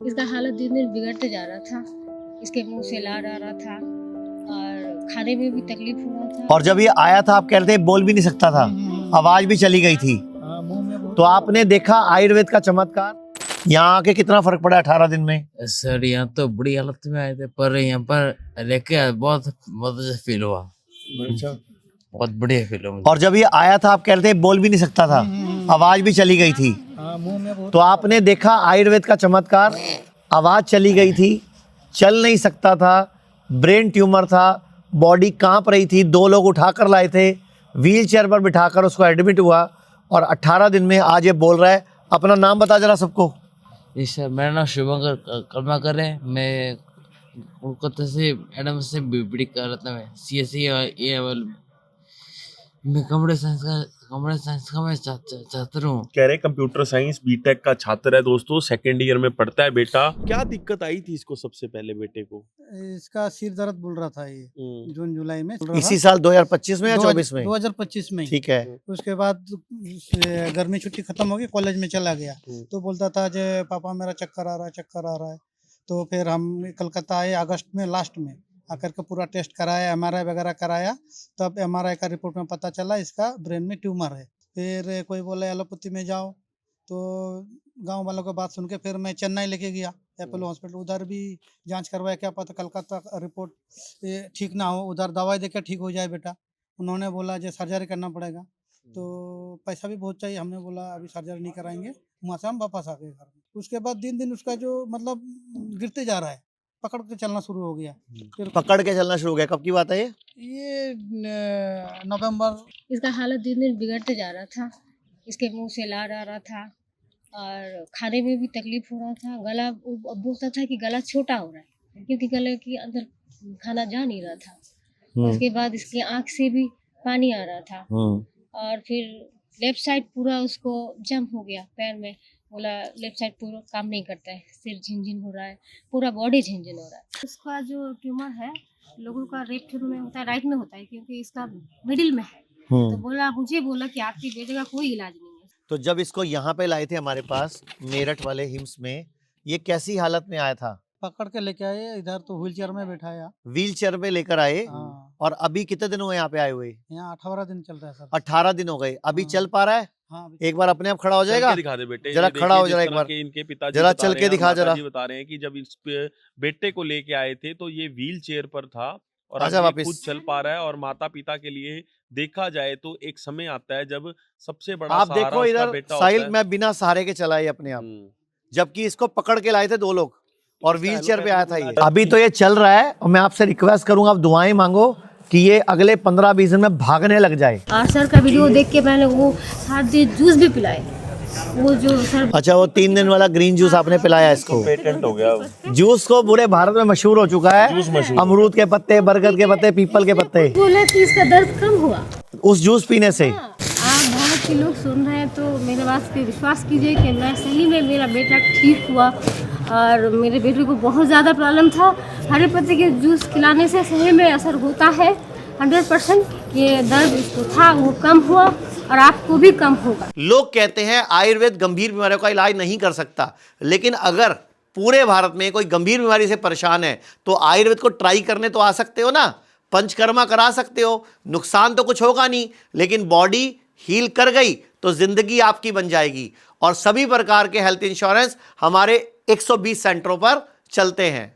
इसका हालत दिन दिन बिगड़ते जा रहा था। इसके मुंह से लार आ रहा था और खाने में भी तकलीफ हो रहा था। और जब ये आया था आप कह रहे थे बोल भी नहीं सकता था, आवाज भी चली गई थी। तो आपने देखा आयुर्वेद का चमत्कार। यहाँ आके कितना फर्क पड़ा 18 दिन में? सर यहाँ तो बुरी हालत में आए थे, पर यहाँ पर लेके बहुत बहुत अच्छा फील हुआ। बहुत बढ़िया फील हुआ। और जब ये आया था आप कह रहे थे बोल भी नहीं सकता था, आवाज भी चली गई थी। तो आपने देखा आयुर्वेद का चमत्कार। आवाज चली गई थी, चल नहीं सकता था, ब्रेन ट्यूमर था, बॉडी कांप रही थी। 2 लोग उठाकर लाए थे, व्हील चेयर पर बिठाकर उसको एडमिट हुआ और 18 दिन में आज ये बोल रहा है। अपना नाम बता जरा सबको। जी सर, मेरा नाम शुभंकर कर्माकर है। मैं कोलकाता से एडम से बीपीडी कर रहा था। मैं सीएससी और ये मैं कंप्यूटर साइंस का मैं छात्र हूँ। कह रहे कंप्यूटर साइंस बीटेक का छात्र है दोस्तों, सेकेंड ईयर में पढ़ता है बेटा। क्या दिक्कत आई थी इसको सबसे पहले बेटे को? इसका सिर दर्द बोल रहा था ये जून जुलाई में। इसी साल 2025 में या 24 में? 2025 में। ठीक है। उसके बाद गर्मी छुट्टी खत्म हो गई, कॉलेज में चला गया। तो बोलता था जे पापा मेरा चक्कर आ रहा है। तो फिर हम कलकत्ता आए अगस्त में, लास्ट में आकर के पूरा टेस्ट कराया, एमआरआई वगैरह कराया। तब एमआरआई का रिपोर्ट में पता चला इसका ब्रेन में ट्यूमर है। फिर कोई बोला एलोपैथी में जाओ, तो गांव वालों की बात सुन के फिर मैं चेन्नई लेके गया अपोलो हॉस्पिटल। उधर भी जांच करवाया, क्या पता कलकत्ता रिपोर्ट ठीक ना हो, उधर दवाई देकर ठीक हो जाए बेटा। उन्होंने बोला जो सर्जरी करना पड़ेगा, तो पैसा भी बहुत चाहिए। हमने बोला अभी सर्जरी नहीं कराएंगे। वहाँ से हम वापस आ गए घर में। उसके बाद दिन दिन उसका जो मतलब गिरते जा रहा है, पकड़ के चलना शुरू हो गया। फिर पकड़ के चलना शुरू हो गया। कब की बात है ये? ये नवंबर। इसका हालत दिन दिन बिगड़ते जा रहा था। इसके मुंह से लार आ रहा था और खाने में भी तकलीफ हो रहा था। गला अब बोलता था कि गला छोटा हो रहा है, क्योंकि गले के अंदर खाना जा नहीं रहा था। उसके बाद इसकी आँख से भी पानी आ रहा था और फिर लेफ्ट साइड पूरा उसको जंप हो गया पैर में। बोला लेफ्ट साइड पूरा काम नहीं करता है, सिर झिनझिन हो रहा है, पूरा बॉडी झिनझिन हो रहा है। उसका जो ट्यूमर है, लोगों का लेफ्ट में होता है, राइट में होता है, क्योंकि इसका मिडिल में है। तो मुझे बोला कि आपके बेटे का कोई इलाज नहीं है। तो जब इसको यहाँ पे लाए थे हमारे पास मेरठ वाले हिम्स में, ये कैसी हालत में आया था? पकड़ के लेके आए इधर, तो व्हील चेयर में बैठाया। व्हील चेयर में लेकर आए। हाँ। और अभी कितने दिन हुए यहाँ पे आए हुए? यहाँ 18 दिन चल रहा है सर। 18 दिन हो गए। अभी हाँ। चल पा रहा है? हाँ, एक बार अपने आप खड़ा हो जाएगा? दिखा दे बेटे, जरा ये खड़ा हो देखिए जरा जिस एक तरह बार। के इनके पिताजी जरा बता चल रहे के हैं, दिखा जरा। माताजी बता रहे हैं कि जब इस बेटे को लेके आए थे तो ये व्हील चेयर पर था और अब आजा ये वापिस। खुद चल पा रहा है। और माता पिता के लिए देखा जाए तो एक समय आता है जब सबसे बड़ा आप सहारा देखो उसका इधर बेटा होता साहिल, है। मैं बिना सहारे के चला ये अपने आप, हम्म। जबकि इसको पकड़ के लाए थे 2 लोग और व्हील चेयर पे आया था ये। एलोपैथी अभी तो ये चल रहा है और मैं आपसे रिक्वेस्ट करूंगा, आप दुआएं मांगो कि ये अगले 15-20 दिन में भागने लग जाए। और सर का वीडियो देख के मैंने वो 7 दिन जूस भी पिलाए। वो जो सर अच्छा, वो 3 दिन वाला ग्रीन जूस आपने पिलाया इसको? पेटेंट हो गया जूस को पूरे भारत में मशहूर हो चुका है। अमरूद के पत्ते, बरगद के पत्ते, पीपल के पत्ते, बोले कि इसका दर्द कम हुआ उस जूस पीने से। आप बहुत से लोग सुन रहे हैं, तो मेरे बात पे विश्वास कीजिए कि मैं सही में मेरा बेटा ठीक हुआ। और मेरे बेटे को बहुत ज़्यादा प्रॉब्लम था। हरे पत्ते के जूस खिलाने से सही में असर होता है 100%। ये दर्द इसको था वो कम हुआ और आपको भी कम होगा। लोग कहते हैं आयुर्वेद गंभीर बीमारियों का इलाज नहीं कर सकता, लेकिन अगर पूरे भारत में कोई गंभीर बीमारी से परेशान है तो आयुर्वेद को ट्राई करने तो आ सकते हो ना, पंचकर्मा करा सकते हो। नुकसान तो कुछ होगा नहीं, लेकिन बॉडी हील कर गई तो जिंदगी आपकी बन जाएगी। और सभी प्रकार के हेल्थ इंश्योरेंस हमारे 120 सेंटरों पर चलते हैं।